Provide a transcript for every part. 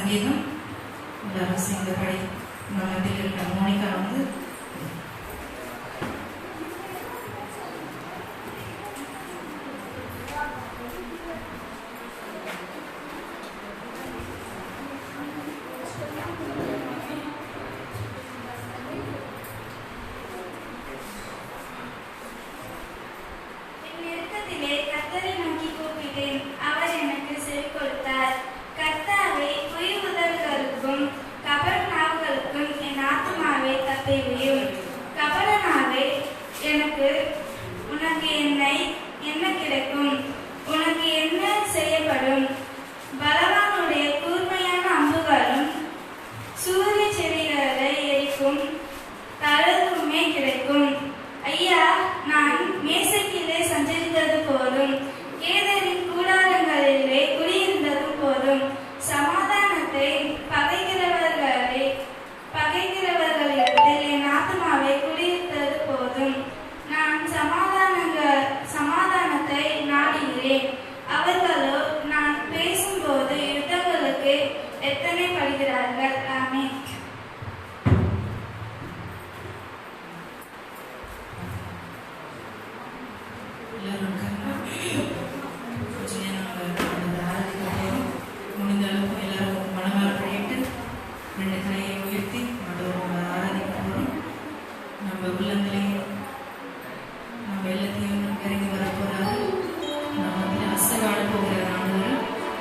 சங்கீதம் எல்லாரும் சேர்ந்து படி. மனத்தில் இருக்கிற மோனிகா வந்து உனக்கு என்ன கிடைக்கும்? உனக்கு என்ன செய்யப்படும்? பலவானுடைய கூர்மையான அம்புகளும் சூரிய செடிகளை எரிக்கும் தழுவுமே கிடைக்கும். ஐயா, நான் மேசைக்கிலே சஞ்சரித்தது போதும், கேதரின் கூடாரங்களிலே குடியிருந்ததும் போதும். சமாதானத்தை பகைக்கிறவர்களிடத்தில் என் ஆத்மாவை குடியிருந்தது போதும். நான் சமாதானத்தை நாடுகிறேன். அவர்களோ நான் பேசும்போது யுத்தங்களுக்கு எத்தனை படுகிறார்கள். ஆமென்.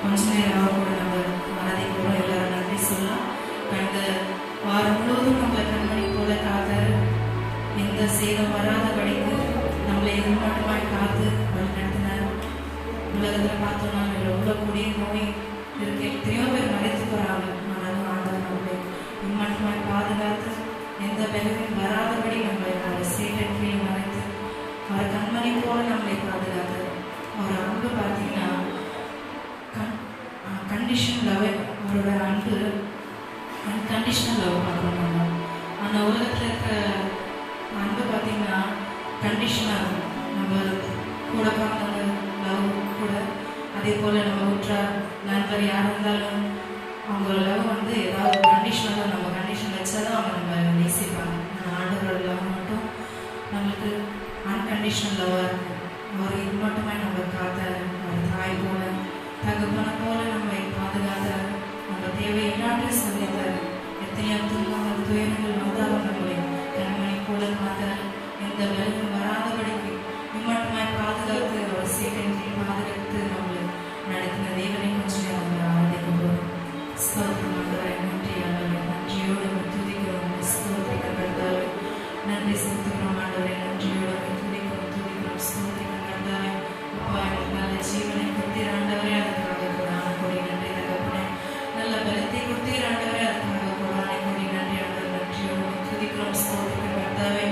கொஞ்ச நேரம் கூட நம்ம மனதை கூட எல்லாரும் நன்றி சொல்லலாம். கடந்த வாரம் முழுவதும் நம்மளை கண்மணி போல காத்தாரு. எந்த சேதம் வராதபடிக்கு நம்மளை எதிர்பார்ப்பாய் காத்து வழிநடத்தினார். உலகத்தில் பார்த்தோம்னா எவ்வளோ கூடிய நோய் இருக்கு, எத்தனையோ பேர் மறைத்து போகிறாங்க. ஆனாலும் ஆண்டவர் நம்மளை இம்மட்டுமாய் பாதுகாத்து எந்த பலனும் வராதபடி நம்மளை சேட்டன் கீழே மறைத்து அவர் கண்மணி போல நம்மளை பாதுகாத்து அவர் அன்பு பார்த்தீங்கன்னா கண்டிஷன் லவ். அவரோட அன்பு அன்கண்டிஷனல் லவ் பார்க்கணும். அந்த உலகத்தில் இருக்கிற அன்பு பார்த்தீங்கன்னா கண்டிஷனாக இருக்கும். நம்ம கூட பார்த்தவங்க லவ் கூட அதே போல் நம்ம உற்றார் நண்பர் யார் இருந்தாலும் அவங்க லவ் வந்து ஏதாவது கண்டிஷனாக நம்ம கண்டிஷன் வச்சா தான் அவங்க நம்ம நேசிப்பாங்க. ஆண்டவரோட லவ் மட்டும் நம்மளுக்கு அன்கண்டிஷனல் லவ்வாக இருக்கும். அவர் இது மட்டுமே நம்ம காத்தார். அவர் தாய் போல தகப்பன போல நம்மை பாதுகாத்தார். நம்ம தேவை எல்லாத்தையும் சந்தித்தார். எத்தனையோ துன்பங்கள் துயரங்கள் வந்தாலும் நம்மளை கண்மணி போல காத்தார். எந்த விலகும் வராதபடிக்கு இம்மட்டுமாய் பாதுகாத்து அவர் சீக்கிரத்தை பாதுகாத்து நம்மளை நடத்தின தேவனை கொஞ்சம் நம்ம ஆராதிக்கிறோம். ஸ்தோத்திரம் ஆண்டவரே, நன்றி ஆண்டவரே, நன்றியோடு துதிக்கிறோம். ஸ்தோத்திரம் கர்த்தாவே, நன்றி செலுத்துகிறோம் ஆண்டவரே, நன்றியோடு துதிக்கிறோம் ஸ்தோத்திரம் கர்த்தாவே. அப்பா, எனக்கு நல்ல ஜீவனை கொடுத்தீர் ஆண்டவரே, அதுக்காக கொடான கொடி நன்றி தகப்பனே. நல்ல பலத்தை கொடுத்தீர் ஆண்டவரே, அதுக்காக கொடான கொடி நன்றி ஆண்டவர். நன்றியோடு துதிக்கிறோம் ஸ்தோத்திரம் கர்த்தாவே.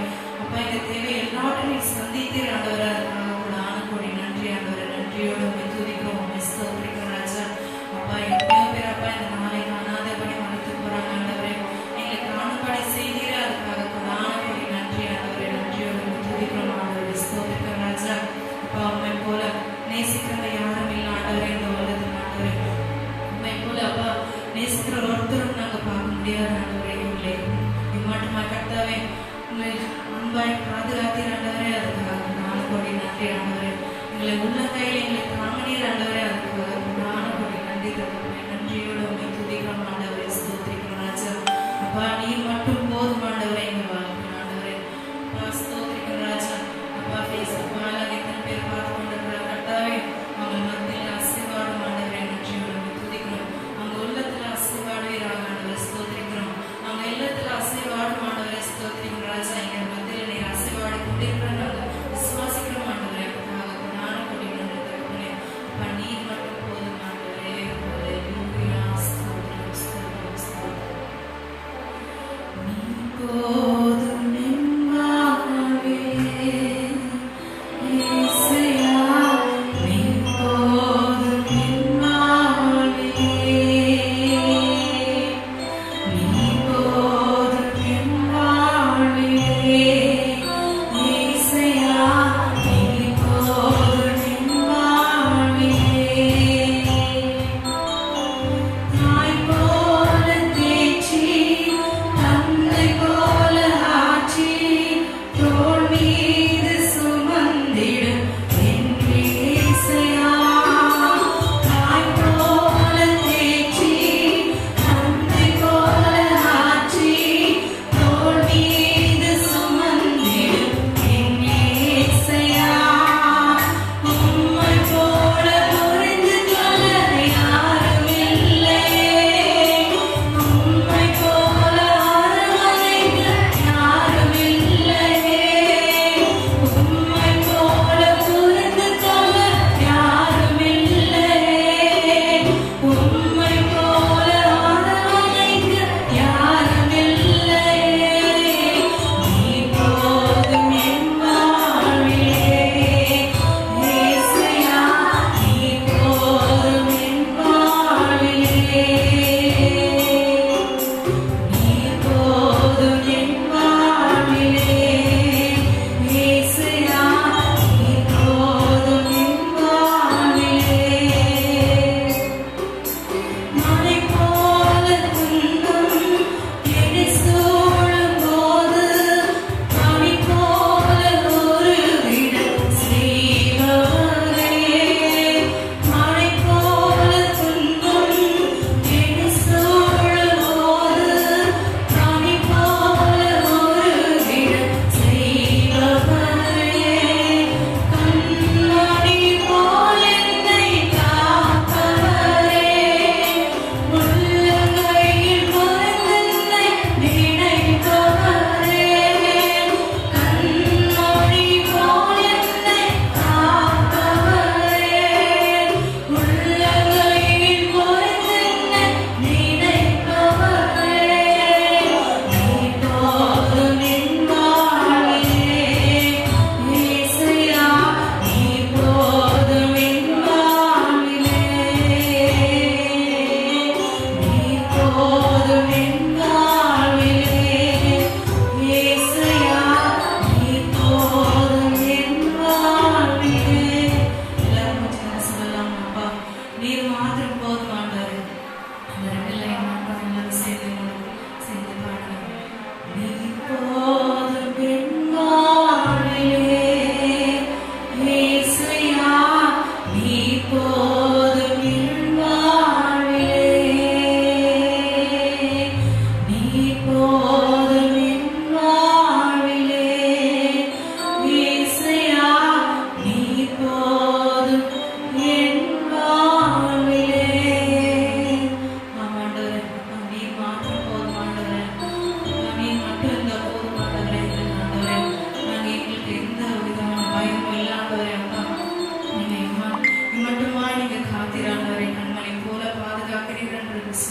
அப்பா, இந்த தேவை எல்லாவற்றையும் சந்தித்தீர் ஆண்டவரே, அதுக்காக கொடான கொடி நன்றி ஆண்டவரே. நன்றியோடு துதிக்கிறோம் ஸ்தோத்திரம் ராஜா. அப்பா, எத்தனையோ பேர் அப்பா இந்த நாளை காணாத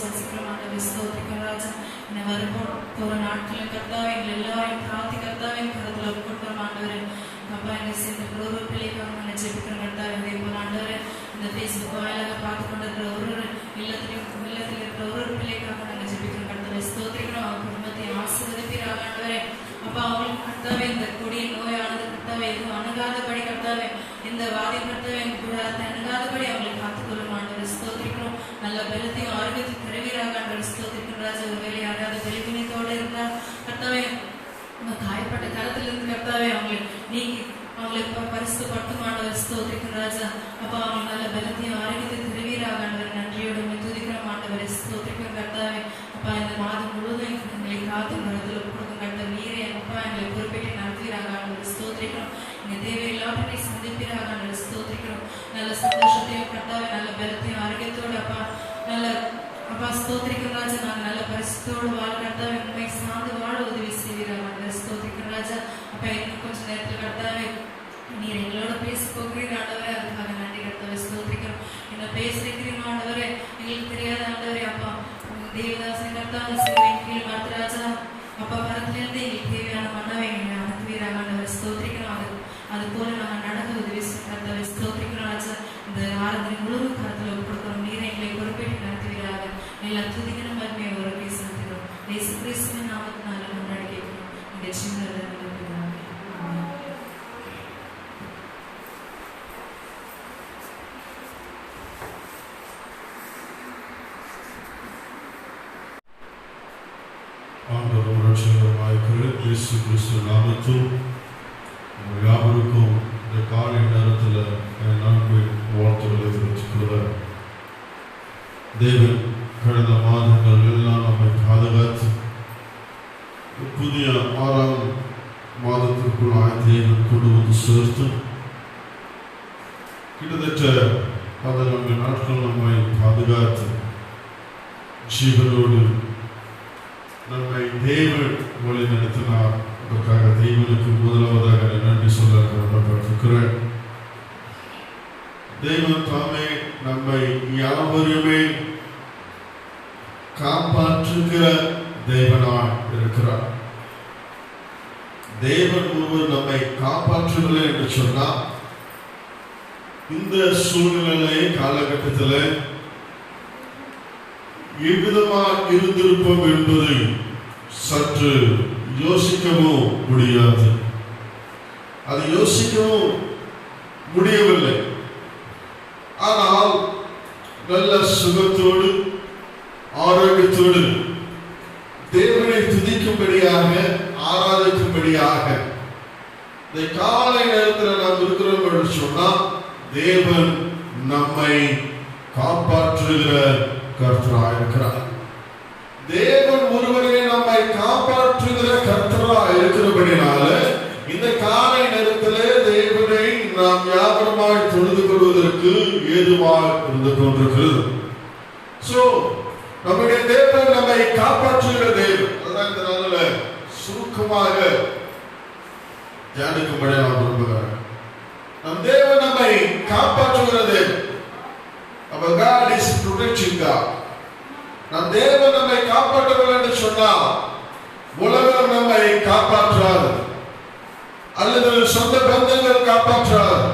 விசுவாசிக்கிறோம் ஆண்டவரே. ஸ்தோத்திரிக்கிறோம் ராஜா. இந்த போற நாட்களில் கர்த்தாவே எங்கள் எல்லாரையும் பிரார்த்தி கர்த்தாவே கருத்தில் ஒப்புக்கொடுக்கிறோம் ஆண்டவரே. அப்பா எங்களை சேர்ந்து ஒரு பிள்ளைக்காக நாங்கள் ஜெபிக்கிறோம் கர்த்தாவே. அதே போல ஆண்டவரே இந்த ஃபேஸ்புக் வாயிலாக பார்த்து கொண்டிருக்கிற ஒரு இல்லத்தில் இருக்கிற ஒரு பிள்ளைக்காக நாங்கள் ஜெபிக்கிறோம் கர்த்தாவே. ஸ்தோத்திரிக்கிறோம். அவங்க குடும்பத்தை ஆசீர்வதிப்பீராக ஆண்டவரே. அப்பா அவங்களுக்கு கர்த்தாவே இந்த கொடிய நோயானது கர்த்தாவே எதுவும் அணுகாதபடி கர்த்தாவே இந்த வாதி கர்த்தாவே கூட அணுகாதபடி அவங்களுக்கு காத்துக்கொள்ளும் ஆண்டவரே. ஸ்தோத்திரிக்கிறோம். நல்ல பலத்தையும் ஆரோக்கியத்தையும் தருவீராக ஆண்டவரே. ஸ்தோத்திரிக்கிறோம் ராஜா. ஒருவேளை யாராவது வெளிவினத்தோடு இருந்தால் கர்த்தாவே உங்க காயப்பட்ட கரத்திலிருந்து கர்த்தாவே அவங்களை நீக்கி அவங்களை பரிசுத்தப்படுத்தும் ஆண்டவரே. ஸ்தோத்திரிக்கிறோம் ராஜா. அப்பா அவங்க நல்ல பலத்தையும் ஆரோக்கியத்தையும் தருவீராக ஆண்டவரே. நன்றியோடு துதிக்கிறோம் ஆண்டவரே. ஸ்தோத்திரிக்கிறோம் கர்த்தாவே. அப்பா இந்த மாதம் முழுவதும் எங்களை காத்து கருத்தில் கொடுக்கும் கர்த்த நீரே அப்பா எங்களை பொறுப்பேற்று நடத்துவீராக ஆண்டவரே. ஸ்தோத்திரிக்கிறோம். எங்க தேவையில்லாம சந்திப்பீராக ஆண்டவரே. ஸ்தோத்திரிக்கிறோம். நல்ல சந்தோஷத்தையும் கர்த்தாவே நல்ல பலத்தையும் ஆரோக்கியத்தோடு அப்பா நல்ல அப்பா ஸ்தோத்திரிக்கிறோம் ராஜா. நாங்கள் நல்ல பரிசுத்தோடு வாழ கர்த்தாவே உண்மை சார்ந்து வாழ உதவி செய்வீராக ஆண்டவரே. ஸ்தோத்திரிக்கிறோம் ராஜா. அப்பா இன்னும் கொஞ்சம் நேரத்தில் கர்த்தாவே நீர் எங்களோட பேச போகிறீங்க ஆண்டவரே. அதுக்காக நன்றி கர்த்தாவே. ஸ்தோத்திரிக்கிறோம். என்ன பேசுகிறீங்க ஆண்டவரே. எங்களுக்கு தெரியாத ஆண்டவரே அப்பா தேவதாசன் கர்த்தாவே சேவையின் கீழ் ராஜா அப்பா பரத்திலிருந்து எங்களுக்கு தேவையான மன்னவை எங்களை அனுப்புவீராக ஆண்டவரே. ஸ்தோத்திரிக்கிறோம். அது போல நாங்கள் நடக்க உதவி கர்த்தாவே. ஸ்தோத்திரிக்கிறோம் ராஜா. இந்த ஆராதனை முழுவதும் கருத்தில் ஒப்புக்கொடுக்கிறோம். நீரை எங்களை பொறுப்பேற்று நடத்துவீராக. எல்லா துதிக்கிற மருமையை ஒரு பேசுகிறோம். இயேசு கிறிஸ்துவின் நாமத்தினால கொண்டாடி கேட்கிறோம். இந்த சின்ன இயேசு கிறிஸ்து நாமத்தில் யாவருக்கும் இந்த காலை நேரத்தில் நன்மை வாழ்த்துக்களை தெரிவித்துக்கொள்வேன். தேவன் கடந்த மாதங்கள் எல்லாம் நம்மை பாதுகாத்து புதிய 6ஆம் மாதத்திற்குள் தேவன் கொண்டு வந்து சேர்த்து கிட்டத்தட்ட 14 நாட்கள் நம்மை பாதுகாத்து ஜீவனோடு நம்மை தேவன் வழி நடத்தினார். அதற்காக தேவனுக்கு முதலாவதாக நன்றி சொல்ல கடமைப்பட்டிருக்கிறேன். தேவன் தாமே நம்மை யாவருமே காப்பாற்றுகிற தேவனாய் இருக்கிறார். தேவன் ஒருவர் நம்மை காப்பாற்றுகிற என்று சொன்னால் இந்த சூழ்நிலை காலகட்டத்தில் எவ்விதமாக இருந்திருப்போம் என்பதை சற்று யோசிக்கவும் முடியாது. அது யோசிக்கவும் முடியவில்லை. ஆனால் நல்ல சுகத்தோடு ஆரோக்கியத்தோடு தேவனை துதிக்கும்படியாக ஆராதிக்கும்படியாக இந்த காலை நேரத்தில் நாம் இருக்கிறோம் என்று சொன்னால் தேவன் நம்மை காப்பாற்றுகிற கர்த்தராய் இருக்கிறார். தேவன் ஒருவரே நம்மை காப்பாற்றுகிற கர்த்தராய் இருக்கிறபடினால இந்த காலை நேரத்திலே தேவனை நாம் யாவருமாய் தொழுது கொள்வதற்கு ஏதுவாய் இருந்து கொண்டிருக்கிறது. நம்முடைய தேவன் நம்மை காப்பாற்றுகிற தேவன். அதான் இந்த நாளில் சுருக்கமாக தியானிக்கும்படி நான் விரும்புகிறேன். நம் தேவன் நம்மை காப்பாற்றுகிற தேவன். Our God is protecting God. நம் தேவன் நம்மை காப்பாற்றவில்லை என்று சொன்னால் உலகம் நம்மை காப்பாற்றாது, அல்லது சொந்த பந்தங்கள் காப்பாற்றாது,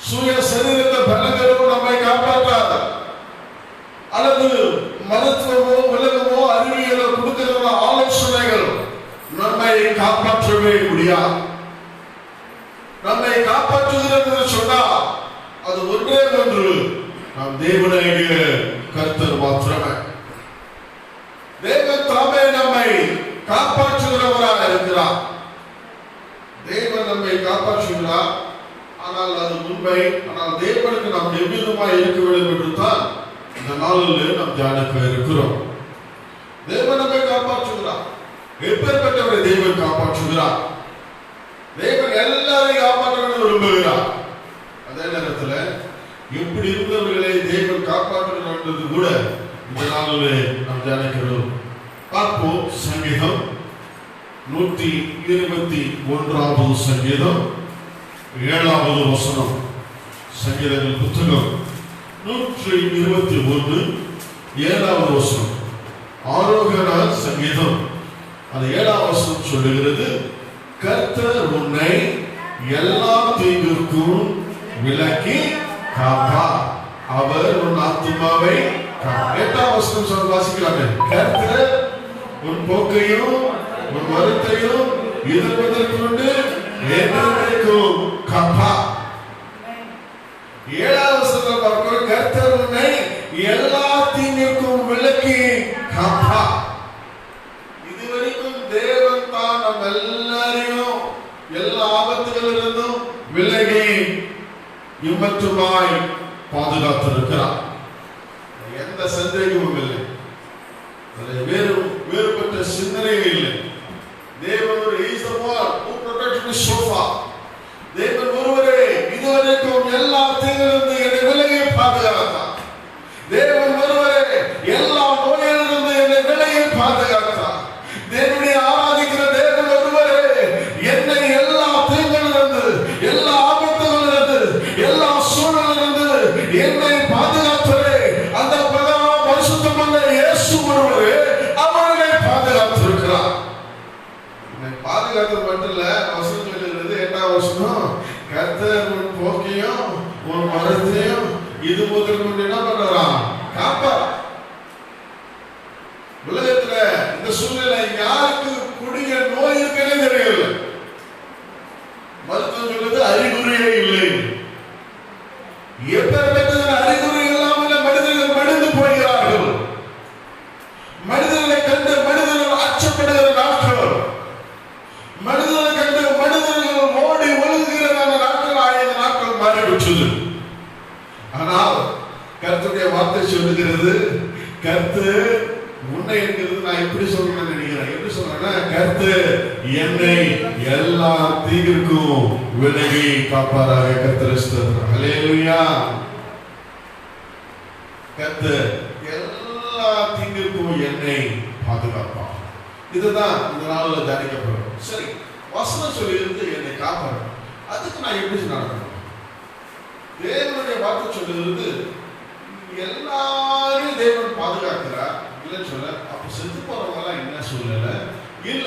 சுய சரீரத்த பலங்களும் நம்மை காப்பாற்றாது, அல்லது மருத்துவமோ உலகமோ அறிவியலோ கொடுக்கிற ஆலோசனைகள் நம்மை காப்பாற்றவே முடியாது. நம்மை காப்பாற்றுகிறது சொன்னால் அது ஒன்றே ஒன்று, நாம் தேவனாகிய கர்த்தர் மாத்திரமே. தேவன் தாமே நம்மை காப்பாற்றுகிறவராக இருக்கிறார். தேவன் நம்மை காப்பாற்றுகிறார். ஆனால் அது உண்மை. ஆனால் தேவனுக்கு நாம் எவ்விதமாய் இருக்க வேண்டும் என்று தான் இந்த நாளில் நாம் தியானிக்க இருக்கிறோம். தேவன் நம்மை காப்பாற்றுகிறார். எப்பேற்பட்டவரை தேவன் காப்பாற்றுகிறார்? தேவன் எல்லாரையும் காப்பாற்ற விரும்புகிறார். அதே நேரத்தில் எப்படி இருந்தவர்களை தேவன் காப்பாற்றுகிறார் என்பது கூட இந்த நாளிலே நாம் தியானிக்கிறோம். பார்ப்போம். சங்கீதம் 121 சங்கீதம் 7வது வசனம். சங்கீதங்கள் புத்தகம் 121 7வது வசனம். ஆரோகண சங்கீதம் அது 7வது வசனம் சொல்லுகிறது, கர்த்தர் உன்னை எல்லா தீங்குக்கும் விலக்கி காப்பார், அவர் உன் ஆத்துமாவை காப்பார். 8வது வசனம் சொல்ல வாசிக்கலாமே, கர்த்தர் உன் போக்கையும் உன் வருத்தையும் இருப்பதற்கொண்டு என்றென்றைக்கும் காப்பார். 7வது வசனம் பார்க்கிறோம், கர்த்தர் உன்னை எல்லா தீங்குக்கும் விலக்கி காப்பார். இதுவரைக்கும் தேவன் தான் நம்ம எல்லாரையும் எல்லா ஆபத்துகளிலிருந்தும் விலகி இம்மற்றுமாய் பாதுகாத்திருக்கிறார். எந்த சந்தேகமும் இல்லை, வேறுபட்ட சிந்தனையே இல்லை. தேவன் ஒரு தேவன் ஒருவரே இதுவரைக்கும் எல்லா தீங்கிலிருந்து என்னை விலகி பாதுகாத்தார். தேவன் ஒருவரே எல்லா நோயிலிருந்து என்னை விலகி பாதுகாத்தார். தேவனை ஆராதிக்கிற தேவன் ஒருவரே என்னை எல்லா தீங்கிலிருந்து எல்லா ஆபத்துகளிலிருந்து எல்லா சூழலிலிருந்து என்னை பாதுகாத்தவரே அந்த பரிசுத்தமான இயேசு ஒருவரே அவர்களை பாதுகாத்திருக்கிறார். பாதுகாத்தது மட்டும் இல்ல, வசனம் சொல்லுகிறது 8வது வசனம், கர்த்தர் உன் போக்கையும் உன் மரத்தையும் இது முதல் கொண்டு என்ன பண்றான் காப்பார். உலகத்துல இந்த சூழ்நிலை யாருக்கு கொடிய நோய் இருக்குன்னே தெரியல. மருத்துவம் சொல்லுது அறிகுறியே இல்லை. எப்பேற்பட்ட அறிகுறி இல்லாமல் மனிதர்கள் மடிந்து போகிறார்கள். மனிதர்களை கண்டு மனிதர்கள் அச்சப்படுகிற நாட்கள், மனிதர்களை கண்டு மனிதர்கள் ஓடி ஒழுங்குகிறதான நாட்கள் 5 நாட்கள் மாறிவிட்டது. ஆனால் கர்த்தருடைய வார்த்தை சொல்லுகிறது, கர்த்தர் உன்னை என்கிறது நான் எப்படி சொல்றேன்னு நினைக்கிறேன். எப்படி சொல்றேன்னா, கர்த்தர் என்னை எல்லா தீங்கிற்கும் விலகி காப்பாராக. கர்த்தர் ஸ்தோத்திரம், ஹல்லேலூயா. கர்த்தர் எல்லா தீங்கிற்கும் என்னை பாதுகாப்பார். இதுதான் இந்த நாளில் தியானிக்கப்படும். சரி, வசனம் சொல்லியிருந்து என்னை காப்பாரு, அதுக்கு நான் எப்படி நடக்கணும்? தேவனுடைய வார்த்தை சொல்லுகிறது, எல்லாரையும் தேவன் பாதுகாக்கிறார் இல்லைன்னு சொல்ல. அப்ப செத்து போறவங்க எல்லாம் என்ன சூழ்நிலை, இல்ல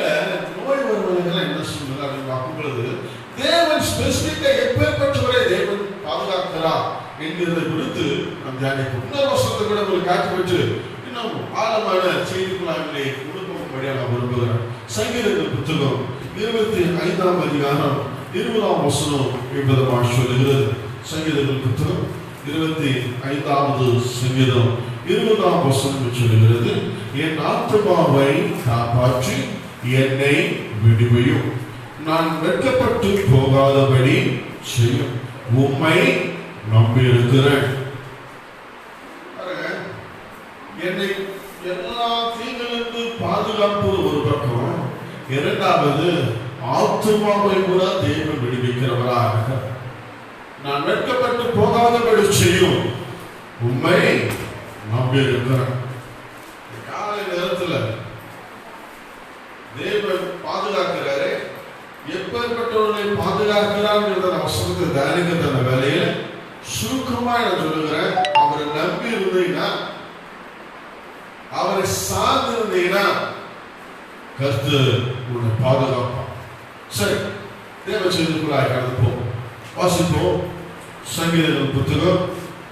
நோய் வருவதெல்லாம் என்ன சூழ்நிலை அப்படின்னு பார்க்கும் பொழுது தேவன் ஸ்பெசிபிக்கா எப்பேற்பட்டவரை தேவன் பாதுகாக்கிறார் என்கிறதை குறித்து நாம் தியானிப்போம். இன்னொரு வசனத்தை கூட உங்களுக்கு காட்சி வச்சு இன்னும் ஆழமான செய்திக்குள்ளாவிலே கொடுக்கும்படியாக நான் விரும்புகிறேன். சங்கீதங்கள் புத்தகம் 25ஆம் அதிகாரம் 20ஆம் வசனம் இவ்விதமாக சொல்லுகிறது. சங்கீதங்கள் புத்தகம் 25வது சங்கீதம் 20ஆம் வசனம் சொல்லுகிறது, என் ஆத்துமாவை காப்பாற்றி என்னை விடுவியும், நான் வெட்கப்பட்டு போகாதபடி செய்யும், உம்மை நம்பியிருக்கிறேன். என்னை எல்லா தீங்கிலிருந்து பாதுகாப்பது ஒரு பக்கம், இரண்டாவது ஆத்துமாவை கூட தேவன் விடுவிக்கிறவராக, நான் வெட்கப்பட்டு போகாதபடி செய்யும், உண்மை நம்பியிருக்கிறேன். காலை நேரத்தில் தேவன் பாதுகாக்கிறாரே, எப்பேற்பட்டவர்களை பாதுகாக்கிறார் அவசரத்தை தியானிக்கிற வேலையில சுருக்கமா நான் சொல்லுகிறேன். அவரை நம்பி இருந்தீங்கன்னா, அவரை சார்ந்து இருந்தீங்கன்னா கர்த்தர் உன்னை பாதுகாப்பான். சரி, தேவ செய்திக்குள்ளாய் கடந்து போவோம். வாசிப்போம். சங்கீதங்கள் புத்தகம்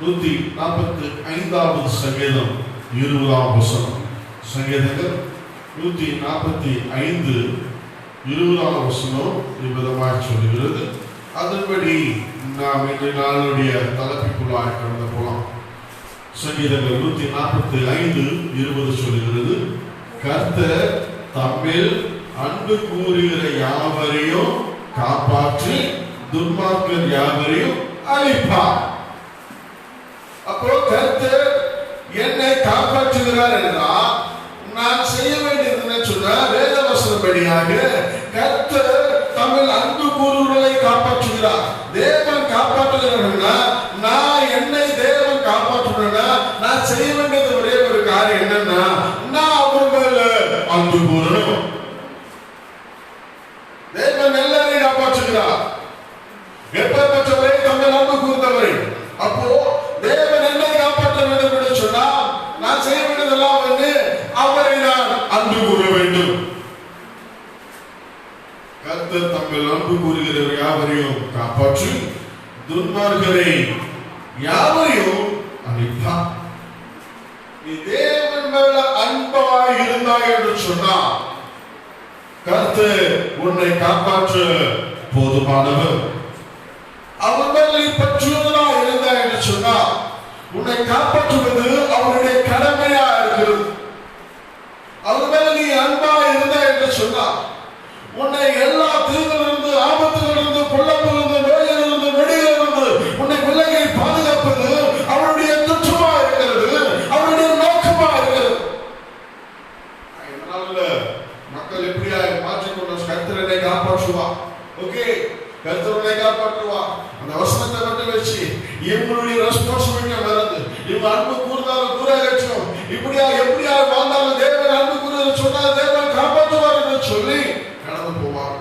145வது சங்கீதம் 20ஆம் வசனம். சங்கீதங்கள் 145 20ஆம் வசனம் இவ்விதமாக சொல்லுகிறது. அதன்படி நாம் இன்றைய நாளுடைய தலைப்புக்குள்ளாய் கடந்து போகலாம். சங்கீதங்கள் 145 20 சொல்லுகிறது, கர்த்தர் தம்மில் அன்பு கூறுகிற யாவரையும் காப்பாற்றி துன்மார்க்கர் யாவரையும் அழிப்பார். அப்போ கர்த்தர் என்னை காப்பாற்றுகிறார் என்றால் நான் செய்ய வேண்டியது சொன்ன வேதவசனப்படியாக கர்த்தர் தம்மில் அன்பு கூறுகிறவர்களை காப்பாற்றுகிறார். தேவன் காப்பாற்றுகிறார். நான் என்னை தேவன் காப்பாற்றுகிறார். நான் செய்ய வேண்டியது ஒரே ஒரு காரியம் என்னன்னா, நான் அவர் மேல அன்பு கூறணும். தேவன் எல்லாரையும் காப்பாற்றுகிறார். எப்பேற்பட்டவரை தம்மில் அன்பு கூர்ந்தவரை. அப்போ தேவன் என்னை காப்பாற்ற வேண்டும் என்று சொன்னால் நான் செய்ய காப்பாற்றி துன்மார்கரை யாவரையும் அழிப்பார். நீ தேவன் மேல அன்பாய் இருந்தாய் என்று சொன்னால் கர்த்தர் உன்னை காப்பாற்ற போதுமானவர். அவர் மேல் நீ பற்றுவதனாய் இருந்தாய் என்று சொன்னால் உன்னை காப்பாற்றுவது அவருடைய கடமையா இருக்கிறது. அவர் மேல நீ அன்பாய் இருந்தாய் என்று சொன்னால் உன்னை எல்லா தீங்கிலிருந்து, ஆபத்திலிருந்து, பொல்லாப்பிலிருந்து, நோயிலிருந்து, நொடியிலிருந்து உன்னை விலகி பாதுகாப்பது அவருடைய திட்டமா இருக்கிறது, அவருடைய நோக்கமா இருக்கிறது. மக்கள் எப்படியா மாற்றிக்கொண்ட கர்த்தரை காப்பாற்றுவா. ஓகே, கர்த்தரை காப்பாற்றுவா. அந்த வசனத்தை மட்டும் வச்சு இவங்களுடைய ரெஸ்பான்சிபிலிட்டி வருது. இவங்க அன்பு கூர்ந்தாலும் கூறாச்சும் இப்படியா எப்படியா வாழ்ந்தாலும் தேவன் அன்பு கூறுவது சொன்னால் தேவன் காப்பாற்றுவார் என்று சொல்லி கடந்து போவார்.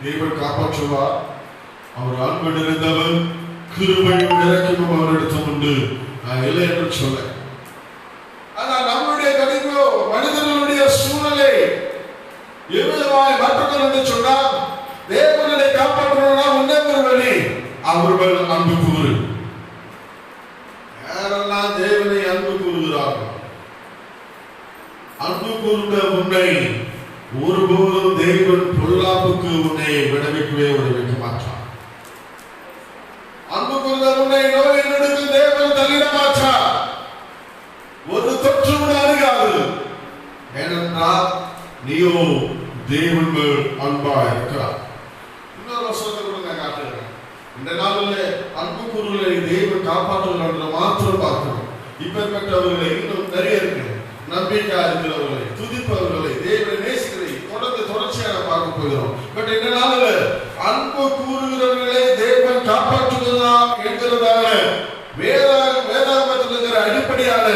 தேவன் காப்பாற்றுவார். அவர் அன்பு நிறைந்தவர், கிருபையும் இறக்கமும் அவரிடத்தில் உண்டு. நான் இல்லை என்று சொல்ல. ஆனால் நம்முடைய கணிப்போ மனிதர்களுடைய சூழ்நிலை எவ்வளவாய் மாற்றங்கள் என்று சொன்னால் தேவனை காப்பாற்றணும்னா ஒன்னே ஒரு வழி, அவர்கள் அன்பு கூறு. யாரெல்லாம் தேவனை அன்பு கூறுகிறார்கள், அன்பு கூர்ந்த உன்னை ஒருபோதும் தேவன் பொல்லாப்புக்கு உன்னை விடுவிக்கவே விடுவிக்க மாட்டார். அன்பு கூர்ந்த உன்னை நோய் நொடிக்கு தேவன் தள்ளிட மாட்டார். ஒரு தொற்று அணுகாது. ஏனென்றால் நீயோ தேவன் மேல் அன்பா இருக்கிறார். இன்னொரு வசனத்தை கூட நான் காட்டுகிறேன். இந்த நாளில் அன்பு கூறுகளை தேவன் காப்பாற்றுவார் என்று மாத்திரம் பார்க்கிறோம். இப்பேற்பட்டவர்களை இன்னும் நிறைய இருக்கு. நம்பிக்கை இருக்கிறவர்களை, துதிப்பவர்களை, தேவனை நேசிக்கிறதை தொடர்ச்சியாக பார்க்க போகிறோம். பட் இந்த நாளில் அன்பு கூறுகிறவர்களை தேவன் காப்பாற்றுவதாம் என்கிறதான வேதாகமத்தில் இருக்கிற அடிப்படையான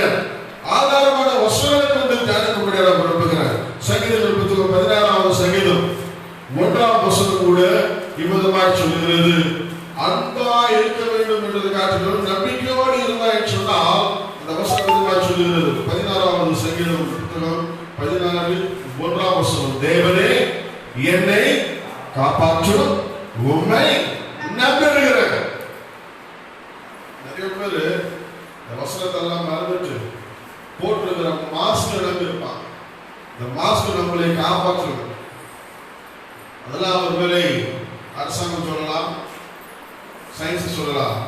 ஆதாரமான வசனங்களை கொண்டு தியானிக்கும்படி நான் விரும்புகிறேன். சங்கீதங்கள் புத்தகம் 16வது சங்கீதம் 1ஆம் வசனம் கூட இவ்விதமாய் சொல்லுகிறது, அன்பா இருக்க வேண்டும் என்றது காட்டிலும் நம்பிக்கையோடு இருந்தாய் சொன்னால் அந்த வசனம் சொல்லுகிறது. 16வது சங்கீதம் புத்தகம் 16:1ஆம் வசனம், தேவனே என்னை காப்பாற்றும், உம்மை நம்புகிறேன். நிறைய பேர் இந்த வசனத்தை எல்லாம் மறந்துட்டு போட்டிருக்கிற மாஸ்க் நம்பியிருப்பான். இந்த மாஸ்க் நம்மளை காப்பாற்றணும். அதெல்லாம் அவர் மேலே அரசாங்கம் சொல்லலாம், சயின்ஸ் சொல்லலாம்,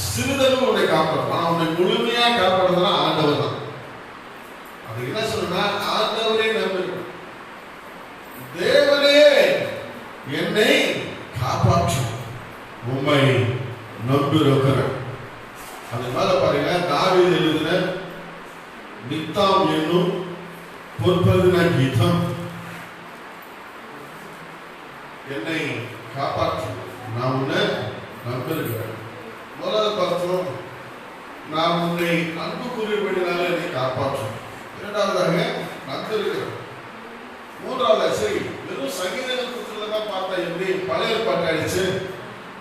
சிறிதளவு உன்னை காப்பாற்றும். ஆனால் உன்னை முழுமையா காப்பாற்றுறதுனா ஆண்டவர் தான். அது என்ன சொல்றா, ஆண்டவரே நம்பிருக்கணும். தேவனே என்னை காப்பாற்றும், உம்மை நம்பியிருக்கிறேன். அது மேல பாருங்க, தாவீது எழுதின நித்தாம் என்னும் பொற்பதின கீதம், என்னை காப்பாற்று, நான் உன்னை நம்பிருக்கிறேன். முதலாவது பார்த்தோம், நான் உன்னை அன்பு கூறியபடினால என்னை காப்பாற்றும். இரண்டாவதாக நம்பிருக்கிறேன். மூன்றாவது சரி வெறும் சங்கீதங்கள் புத்தகத்தான் பார்த்தா எப்படி பழைய ஏற்பாட்டு ஆயிடுச்சு.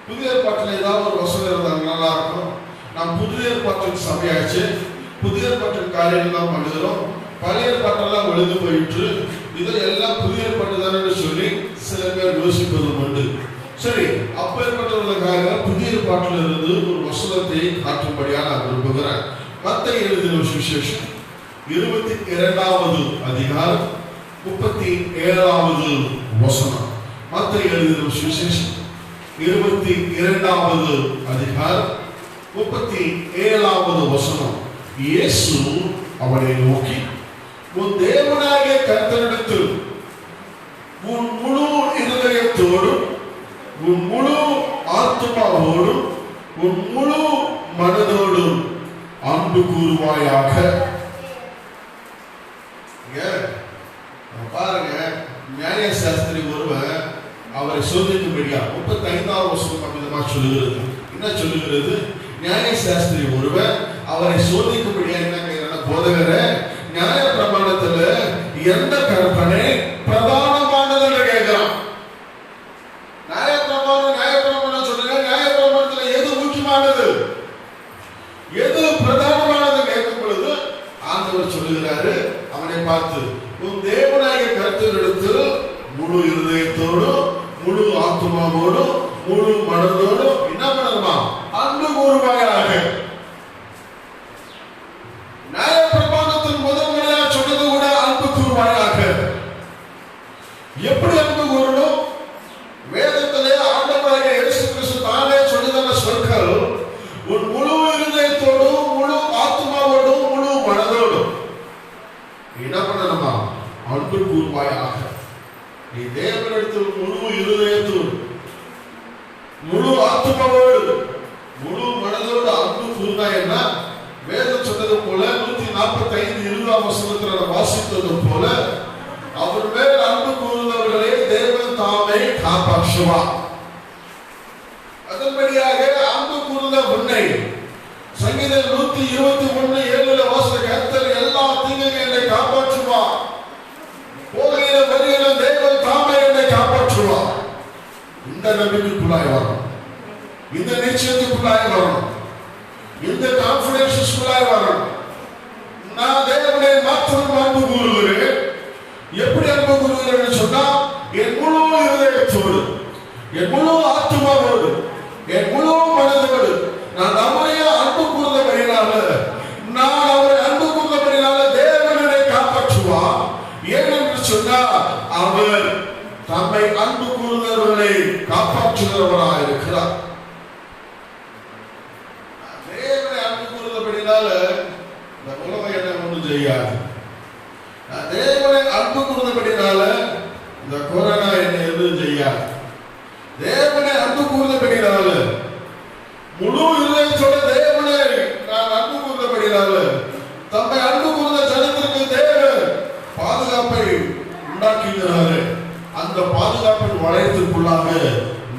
புதிய ஏற்பாட்டில் ஏதாவது ஒரு வசனம் இருந்தாங்க நல்லா இருக்கும். நாம் புதிய ஏற்பாட்டுக்கு சபையாச்சு, புதிய ஏற்பாட்டின் காரியங்கள் தான் பண்ணுகிறோம். பழைய ஏற்பாட்டெல்லாம் ஒழுங்கு போயிட்டு இதை எல்லாம் புதிய ஏற்பாட்டு தானே சொல்லி சில பேர் யோசிப்பதும் உண்டு. சரி, அப்ப ஏற்பட்டவர்களுக்காக புதிய ஏற்பாட்டில் இருந்து ஒரு வசனத்தை காட்டும்படியாக நான் விரும்புகிறேன். மத்தேயு எழுதின சுவிசேஷம் 22வது அதிகாரம் 37வது வசனம். மத்தேயு எழுதின சுவிசேஷம் 22வது அதிகாரம் 37வது வசனம். இயேசு அவனை நோக்கி, உன் தேவனாகிய கர்த்தரிடத்தில் உன் முழு இருதயத்தோடும், உன் முழு ஆத்துமாவோடும், உன் முழு மனதோடும் அன்பு கூறுவாயாக. பாருங்க, நியாய சாஸ்திரி ஒருவர் அவரை சோதிக்கும்படியா 35வது வசனம் அமிதமாக சொல்லுகிறது. என்ன சொல்லுகிறது? நியாய சாஸ்திரி ஒருவர் அவரை சோதிக்கும்படியா என்ன கேட்கிறார்? போதகரே, நியாய பிரமாணத்துல எந்த கற்பனை பிரதானமானது கேட்கிறான். நியாய பிரமாணம் சொல்லுங்க, நியாய பிரமாணத்துல எது முக்கியமானது, எது பிரதானமானது கேட்கும் பொழுது ஆண்டவர் சொல்லுகிறாரு அவனை பார்த்து, உன் தேவனாகிய கர்த்தரிடத்தில் முழு இருதயத்தோடும், முழு ஆத்துமாவோடும், முழு மனதோடும் என்ன பண்ணணுமா? அன்பு கூறுவாயாக. நியாயப்பிரமாணத்தின் முதல் முறையாக சொன்னது கூட அன்பு கூறுவாயாக. எப்படி அன்பு கூறணும்? வேதத்திலே ஆண்டவராகிய இயேசு கிறிஸ்து தானே சொல்லுகிற சொற்கள், உன் முழு இருதயத்தோடும் முழு ஆத்மாவோடும் முழு மனதோடும் என்ன பண்ணணுமா? அன்பு கூறுவாயாக. நீ தேவனிடத்தில் முழு இருதயத்தோடு முழு ஆத்மாவோடு முழு மனதோடு அன்பு கூர்ந்தாய்னா, வேதம் சொன்னது போல 145 வசனத்துல வாசித்தது போல, அவர் மேல் அன்பு கூறுந்தவர்களே தேவன் தாமே காப்பாற்றுவார். அதன்படியாக அன்பு கூர்ந்த உன்னை சங்கீதம் 121:7 வாசன கர்த்தர் எல்லா தீங்கையும் என்னை காப்பாற்றுவார், போகிற வழியில தேவன் தாமே என்னை காப்பாற்றுவார். இந்த நம்பிக்கைக்குள்ளாய் வரணும், இந்த நிச்சயத்துக்குள்ளாய் வரணும், இந்த கான்பிடன்ஸ்க்குள்ளாய் வரணும். நான் தேவனை மாத்திரம் அன்பு கூறுகிறேன். எப்படி அன்பு கூறுகிறேன் சொன்னா, என் முழு இருதயத்தோடு என் முழு ஆத்மாவோடு என் முழு மனதோடு நான் அவரையே அன்பு கூர்ந்தபடினால, நான் அவரை அன்பு கூர்ந்தபடினால தேவனை காப்பாற்றுவார். ஏனென்று சொன்னால் அவர் தம்மை அன்பு கூர்ந்தவர்களை காப்பாற்றுகிறவராக இருக்கிறார். தேவனை அன்பு கூர்ந்தபடினால இந்த உலகம் என்ன ஒன்றும் செய்யாது. தேவனை அன்பு கூர்ந்தபடினால இந்த கொரோனா என்ன எதுவும் செய்யாது. தேவனை அன்பு கூர்ந்தபடினால முழு இருதயத்தோட தேவனை நான் அன்பு கூர்ந்தபடினால தம்மை அன்பு கூர்ந்த ஜனத்திற்கு தேவன் பாதுகாப்பை உண்டாக்குகிறாரு. அந்த பாதுகாப்பின் வளையத்திற்குள்ளாக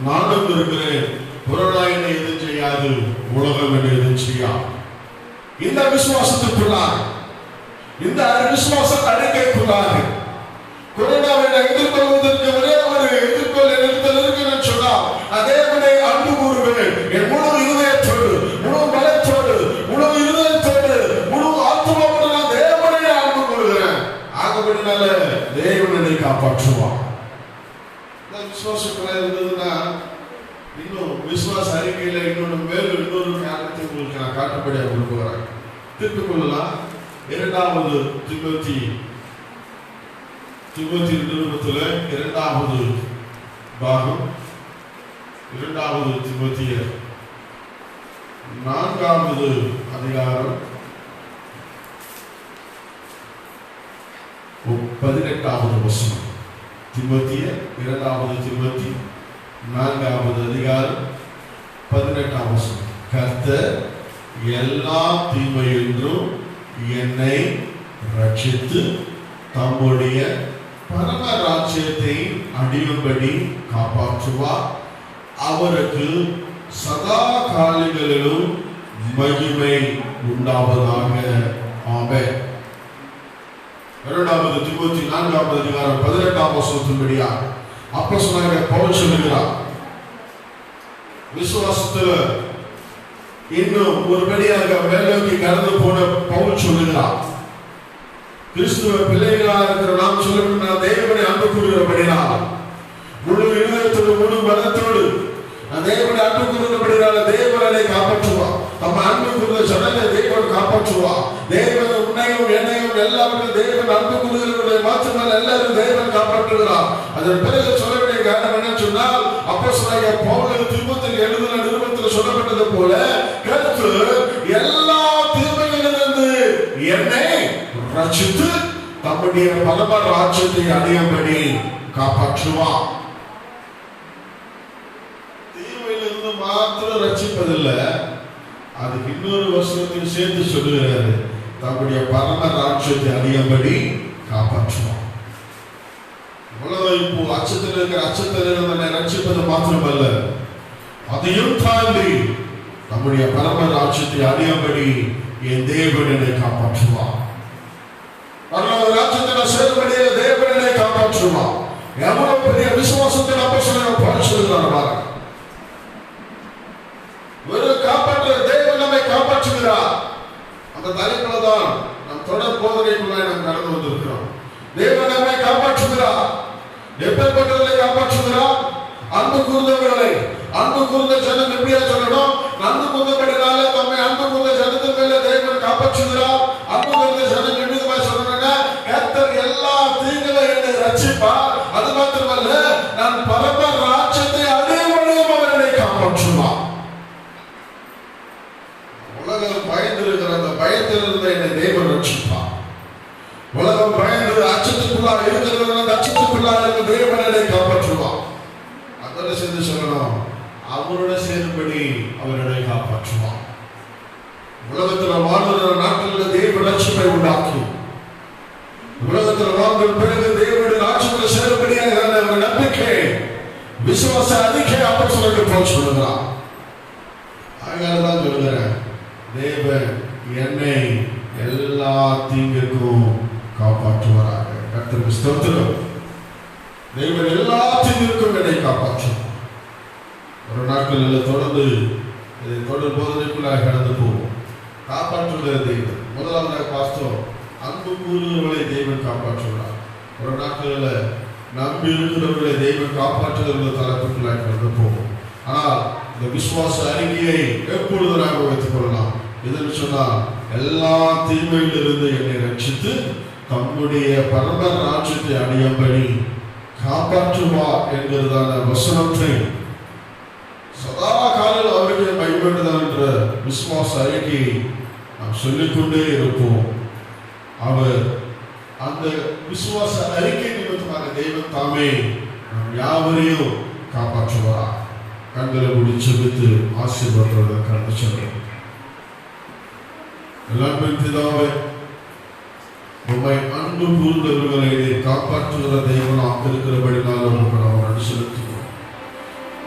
நானும் இருக்கிறேன். கொரோனா என்னை எதுவும் செய்யாது, உலகம் என்னை எதுவும் செய்யாது. இந்த விசுவாசத்திற்குள்ளாக, இந்த விசுவாச அறிக்கைக்குள்ளாக கொரோனாவை எதிர்கொள்வதற்கு ஒரே ஒரு எதிர்கொள் நிறுத்தல் இருக்குன்னு சொன்னால், அதேவனை அன்பு கூறுவேன். என் முழு இருதயத்தோடு முழு பலத்தோடு முழு இருதயத்தோடு முழு ஆத்மாவோடு நான் தேவனை அன்பு கூறுகிறேன். ஆகபடினால தேவனை காப்பாற்றுவான். விசுவாசத்துல இருந்ததுன்னா இன்னும் விசுவாச அறிக்கையில இன்னொரு காரணத்தை உங்களுக்கு நான் காட்டும்படியாக விரும்புகிறேன். திருப்பிக் கொள்ளலாம். 2 திமோத்தி நிருபத்துல 2வது பாகம் 2 திமோத்தியர் 4வது அதிகாரம் 18வது வசனம். திமோத்தியர் 2 திமோத்தி 4வது அதிகாரம் 18வது வசனம். கர்த்தர் எல்லா தீமையின்றும் என்னை ரட்சித்து தம்முடைய பரம ராஜ்யத்தை அடையும்படி காப்பாற்றுவார். அவருக்கு சதா காலங்களிலும் மகிமை உண்டாவதாக. ஆமென். 2 திமோத்தி 4வது அதிகாரம் 18வது வசனத்தின்படியா அப்போஸ்தலனாகிய பவுல் சொல்லுகிறார், விசுவாசத்துல இன்னும் ஒருபடியாக மேலோக்கி கடந்து போன பவுல் சொல்லுகிறார், கிறிஸ்துவ பிள்ளைகளாக இருக்கிற நாம் சொல்லுகிற தேவனை அன்பு கூறுகிறபடினால் முழு இருதயத்தோடு முழு பலத்தோடு தேவனை அன்பு கூறுகிறபடினால தேவனை காப்பாற்றுவார். நம்ம அன்பு கூறுகிற ஜனங்களை தேவன் காப்பாற்றுவார். தேவன் உன்னையும் என்னையும் எல்லாருக்கும் தேவன் அன்பு கூறுகிறவர்களை மாற்றங்கள் எல்லாரும் தேவன் காப்பாற்றுகிறார். அதன் பிறகு சொல்ல வேண்டிய காரணம் என்ன சொன்னால், அப்போஸ்தலனாகிய பவுல் தீமோத்தேயுக்கு எழுதின நிருபத்தில் சொல்லப்பட்டது போல, கர்த்தர் எல்லா தீமைகளிலிருந்து என்னை ரட்சித்து தம்முடைய பரம ராஜ்யத்தை அடையும்படி காப்பாற்றுவார். தீமையிலிருந்து மாத்திரம் ரட்சிப்பதில்லை, அதுக்கு இன்னொரு வசனத்தையும் சேர்த்து சொல்லுகிறாரு, தம்முடைய பரம ராஜ்யத்தை அடையும்படி காப்பாற்றுவார். உலகம் இப்போ அச்சத்தில் இருக்கிற அச்சத்தில் இருந்தனை ரட்சிப்பது மாத்திரமல்ல, அதையும் தாண்டி நம்முடைய பரம ராஜ்யத்தை அடையும்படி என் தேவனை காப்பாற்றுவார். ராஜ்யத்தை சேரும்படியே தேவனை காப்பாற்றுவார். எவ்வளவு பெரிய விசுவாசத்தை அப்போஸ்தலனாகிய சொல்லுகிறார். ஒரு காப்பாற்ற தேவன் நம்மை காப்பாற்றுகிறார். அந்த தலைப்புல தான் நம் தொடர் போதனைக்குள்ளாய் நாம் கடந்து வந்திருக்கிறோம். தேவன் நம்மை காப்பாற்றுகிறார். எப்பேற்பட்டவர்களை காப்பாற்றுகிறார்? அன்பு கூர்ந்தவர்களை, அன்பு கூர்ந்த ஜனம் எப்படியா சொல்லணும்? அன்பு கூர்ந்தபடினால தம்மை அன்பு கூர்ந்த ஜனத்தின் மேல தேவன் காப்பாற்றுகிறார். அன்பு கூர்ந்த ஜனம் எப்படிமா சொல்றாங்க? கர்த்தர் எல்லா தீங்குகளை என்னை ரட்சிப்பார். அது மாத்திரமல்ல, நான் பரம ராஜ்யத்தை அடைவதையும் அவர் என்னை காப்பாற்றுவார். உலகம் பயந்திருக்கிற அந்த பயத்திலிருந்து என்னை தேவன் ரட்சிப்பார். உலகம் பயந்து அச்சத்துக்குள்ளா இருக்கிறது, அந்த அச்சத்துக்குள்ளா இருக்கிற தேவன் என்னை காப்பாற்றுவார். அதோட சேர்ந்து சொல்லணும், அவரோட சேரும்படி அவர்களை காப்பாற்றுவார். உலகத்தில் வாழ்கிற நாட்களில் தேவ ரட்சிப்பை உண்டாக்கி உலகத்தில் வாழ்ந்த பிறகு தேவனுடைய ராஜ்யத்தில் சேரும்படியாக நம்பிக்கை விசுவாச அறிக்கை அப்போஸ்தலர்கள் பவுல் சொல்லுகிறார். அதனாலதான் சொல்லுகிறேன், தேவன் என்னை எல்லா தீங்குக்கும் காப்பாற்றுவாராக. கர்த்தருக்கு ஸ்தோத்திரம். தேவன் எல்லா தீங்குக்கும் என்னை காப்பாற்றும். ஒரு நாட்களில் தொடர்ந்து தொடர் போதனைக்குள்ளாக கடந்து போவோம். காப்பாற்றுகிற தெய்வம் முதலாவதாக பார்த்தோம், அன்பு கூறுகிறவர்களை தெய்வம் காப்பாற்றுகிறார். ஒரு நாட்களில் நம்பி இருக்கிறவர்களை தெய்வம் காப்பாற்றுகிற தலைப்புக்குள்ளாக கடந்து போவோம். ஆனால் இந்த விசுவாச அறிக்கையை எப்பொழுது நாங்கள் வைத்துக் கொள்ளலாம்? எதுன்னு சொன்னால், எல்லா தீமையிலிருந்து என்னை ரட்சித்து தம்முடைய பரம ராஜ்யத்தை அடையும்படி காப்பாற்றுவார் என்கிறதான வசனத்தை சதா காலையில் அவருக்கு பயன்படுதான் என்ற விசுவாச அறிக்கையை நாம் சொல்லிக்கொண்டே இருப்போம். அவர் அந்த விசுவாச அறிக்கை நிமித்தமாக தெய்வம் தாமே நாம் யாவரையும் காப்பாற்றுவார். கண்களை மூடி செபித்து ஆசீர்வாதத்தோடு கடந்து செல்றோம். எல்லாமே பிதாவே, உம்மை அன்பு கூர்ந்தவர்களை காப்பாற்றுகிற தெய்வனாக இருக்கிறபடினால் உமக்கு நாம் நன்றி செலுத்துகிறோம்.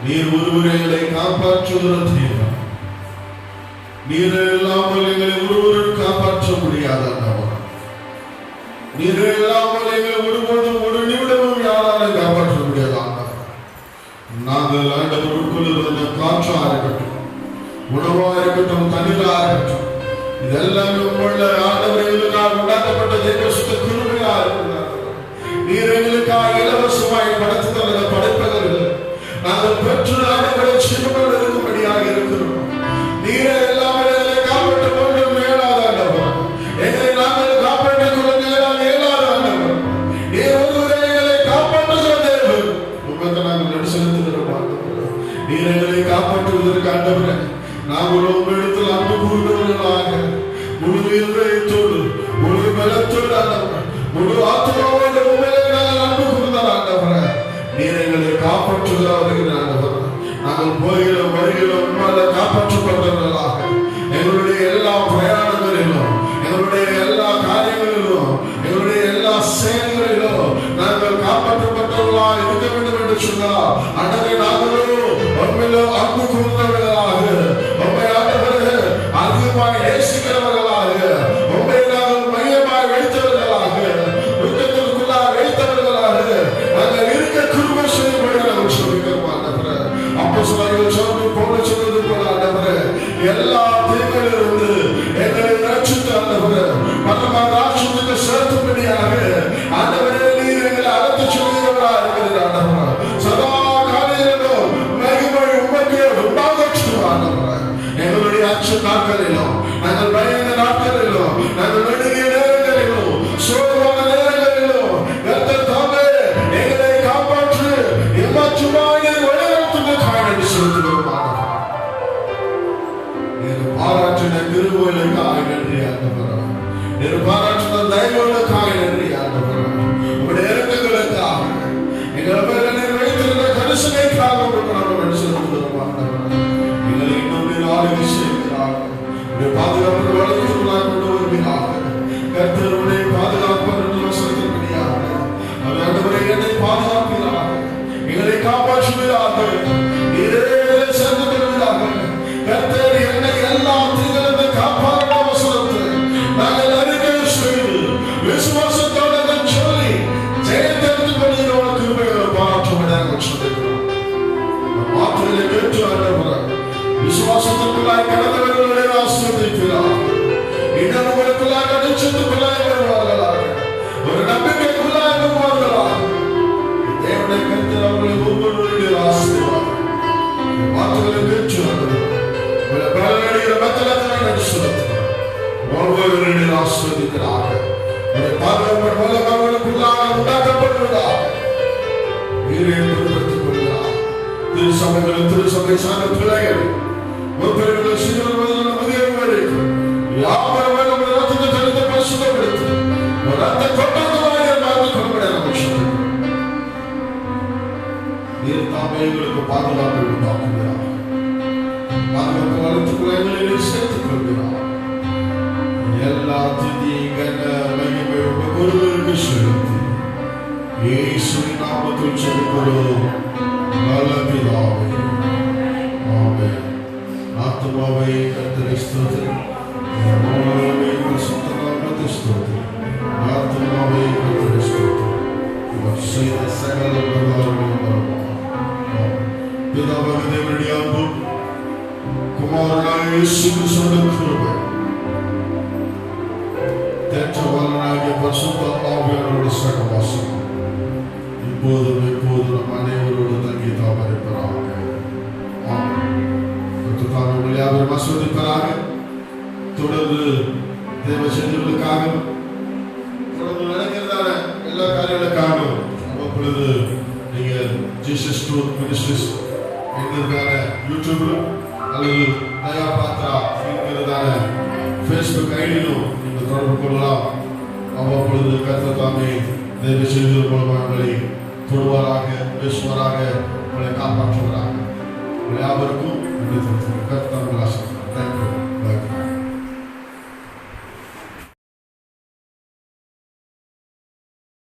நீர் ஒருவரை எங்களை காப்பாற்றுகிற தெய்வம். நீர் இல்லாமல் எங்களை ஒருவரும் காப்பாற்ற முடியாத நீர் இல்லாமல் எங்களை ஒருபோதும் ஒரு நிமிடமும் யாராலும் காப்பாற்ற முடியாத நாங்கள் ஆண்டவர் உட்கொள்ளுகிற காற்றா இருக்கட்டும், உணவா இருக்கட்டும், தண்ணீரா இருக்கட்டும், இதெல்லாம் உள்ள ஆண்டவர்களுக்காக உண்டாக்கப்பட்ட தெய்வ சுத்த கிருபையா இருக்கிறார். நீர் எங்களுக்காக இலவசமாய் படைத்து தந்த படைப்பவர்கள் நாங்கள் பெற்று ஆண்டவரை சிறுமையோடு இருக்கும்படியாக இருக்கிறோம். நீரை எல்லாமே காப்பாற்ற வேண்டும் மேலாத ஆண்டவர், எங்களை நாங்கள் காப்பாற்றிக் கொள்ள இயலாத ஆண்டவர், நீர் ஒருவரை எங்களை காப்பாற்றுகிற தேவன். உங்களுக்கு நாங்கள் நன்றி செலுத்துகிறோம் ஆண்டவர். நீர் எங்களை காப்பாற்றுவதற்கு ஆண்டவரே, நாங்கள் உங்களிடத்தில் அன்பு கூறுகிறவர்களாக முழு இதயத்தோடு முழு பலத்தோடு ஆண்டவர், முழு ஆத்மாவோடு உண்மையிலே நாங்கள் அன்பு கூறுகிறார் ஆண்டவரே. நீர் எங்களை காப்பாற்றுகிறவர்கள் ஆண்டவர். நாங்கள் போகிற வருகிறோம் உண்மையில காப்பாற்றப்பட்டவர்களாக எங்களுடைய எல்லா பிரயாணங்களிலும், எங்களுடைய எல்லா காரியங்களிலும், எங்களுடைய எல்லா செயல்களிலும் நாங்கள் காப்பாற்றப்பட்டவர்களாக இருக்க வேண்டும் என்று சொன்னார். அன்றைய நாங்களும் உண்மையில அன்பு கூர்ந்தவர்களாக, உண்மை ஆண்டவரே அதிகமாக நேசிக்கிறவர்களாக, உண்மை நாங்கள் மையமாக வைத்தவர்களாக, உலகத்திற்குள்ளாக வைத்தவர்களாக நாங்கள் இருக்க கிருபை செய்யும்படி நாங்கள் சொல்லிக்கிறோம் ஆண்டவரே. அப்போஸ்தலர்கள் சொன்னது போல சொன்னது போல ஆண்டவரே, எல்லா தீமையிலிருந்து எங்களை ரட்சித்து ஆண்டவரே பரம ராஜ்யத்துக்கு சேர்த்தும்படியாக ஆண்டவரே நீர் எங்களை அழைத்து சொல்லுகிறவராக இருக்கிறது ஆண்டவரே. சதா காலையிலும் மகிமை உமக்கு உண்டாகட்டும் ஆண்டவரே. எங்களுடைய அச்ச நாட்களிலும், நாங்கள் பயந்த நாட்களிலும், நாங்கள் நெருங்கிய நேரங்களிலும், சோர்வான நேரங்களிலும் கர்த்தர் தாமே எங்களை காப்பாற்று ஏமாற்றுமாய் வழிநடத்துவதற்காக நன்றி செலுத்துகிறோம் ஆண்டவரே. பாராட்டின கிருபைகளுக்காக நன்றி ஆண்டவரே. நீர் பாராட்டின தயவுகளுக்காக நன்றி ஆண்டவரே. உங்களுடைய இரக்கங்களுக்காக, எங்கள் மேல நீர் வைத்திருந்த கரிசனைக்காக உங்களுக்கு நன்றி செலுத்துகிறோம் ஆண்டவரே. எங்களை இன்னும் நீர் ஆளுகை செய்கிறார். உடைய பாதுகாப்பு வளர்த்துள்ளாக கொண்டு வருகிறார். கர்த்தருடைய பாதுகாப்பு என்று வசனத்தின்படியாக ஆண்டவரே என்னை பாதுகாக்கிறார், எங்களை காப்பாற்றுகிறார்கள், நீரே சேர்ந்து கொள்கிறார்கள். கர்த்தர் என்னை எல்லா தீங்கிலிருந்து காப்பாற்ற வசனத்தை நாங்கள் அறிக்கை செய்து விசுவாசத்தோடு சொல்லி ஜெயத்தெடுத்து கொள்கிற கிருபைகளை பாராட்டுவதாக சொல்லுகிறோம். வார்த்தைகளை கேட்டு ஆண்டவரே விசுவாசத்திற்குள்ளாய் கடந்தவர்களுடைய ஆசீர்வதிக்கிறார். இன்னும் உங்களுக்குள்ளாக நிச்சயத்துக்குள்ளாய் வருவார்களாக, ஒரு நம்பிக்கைக்குள்ளாய் வருவார்களாக. தேவனை கர்த்தர் அவர்களை ஒவ்வொருவருடைய ஆசீர்வாதம் நீரே பொறுப்படுத்திக் கொள்கிறார். திருச்சபைகளும் திருச்சபை சார்ந்த பிள்ளைகள் ஒருவர்கள் சிறுவர்கள் முதியவர்கள் யாவரும் ரத்தத்தை தெளித்து பரிசுத்தப்படுத்தி ரத்த கொண்டாட்டமாக மாற்றி கொள்ளும்படி நமக்கு நீர் தாமே எங்களுக்கு பாதுகாப்பு உண்டாக்குகிறார். பாதுகாப்பு வளர்த்துக் கொள்ளைகளை சேர்த்துக் கொள்கிறார். எல்லா துதி கன மகிமை ஒருவருக்கு செலுத்தி இயேசுவின் நாமத்தில் ஜெபிக்கிறோம் நல்ல பிதாவே. ஆமென். ஆத்துமாவே கர்த்தரை ஸ்தோத்திரி, ஆத்துமாவே பரிசுத்த நாமத்தை ஸ்தோத்திரி, ஆத்துமாவே கர்த்தரை ஸ்தோத்திரி. அவர் செய்த சகல உபகாரங்களையும் மறவாதே. பிதாவாகிய தேவனுடைய அன்பும் குமாரனாகிய இயேசு கிறிஸ்துவின் கிருபை தேற்றவாளனாகிய பரிசுத்த ஆவியானவருடைய சகவாசம் இப்போதும் எப்போதும் நம் அனைவரோடு தங்கி தாமரைப்பதாக. ஆமென். கர்த்தர் உங்களை யாவரும் ஆசீர்வதிப்பாராக. தொடர்ந்து தேவ செய்திகளுக்காக தொடர்ந்து நடக்கிறதான எல்லா காரியங்களுக்காகவும் அப்பொழுது நீங்க ஜீசஸ் ட்ரூத் மினிஸ்ட்ரிஸ் என்கிறதான யூடியூப்ல அல்லது தயா பாத்ரா என்கிறதான ஃபேஸ்புக் ஐடியிலும் நீங்கள் தொடர்பு கொள்ளலாம். அவ்வப்பொழுது கர்த்தர் தாமே தேவ செய்திகள் மூலமாக உங்களை தொடுவாராக, பேசுவாராக, உங்களை காப்பாற்றுவாராக. உங்களை யாவருக்கும்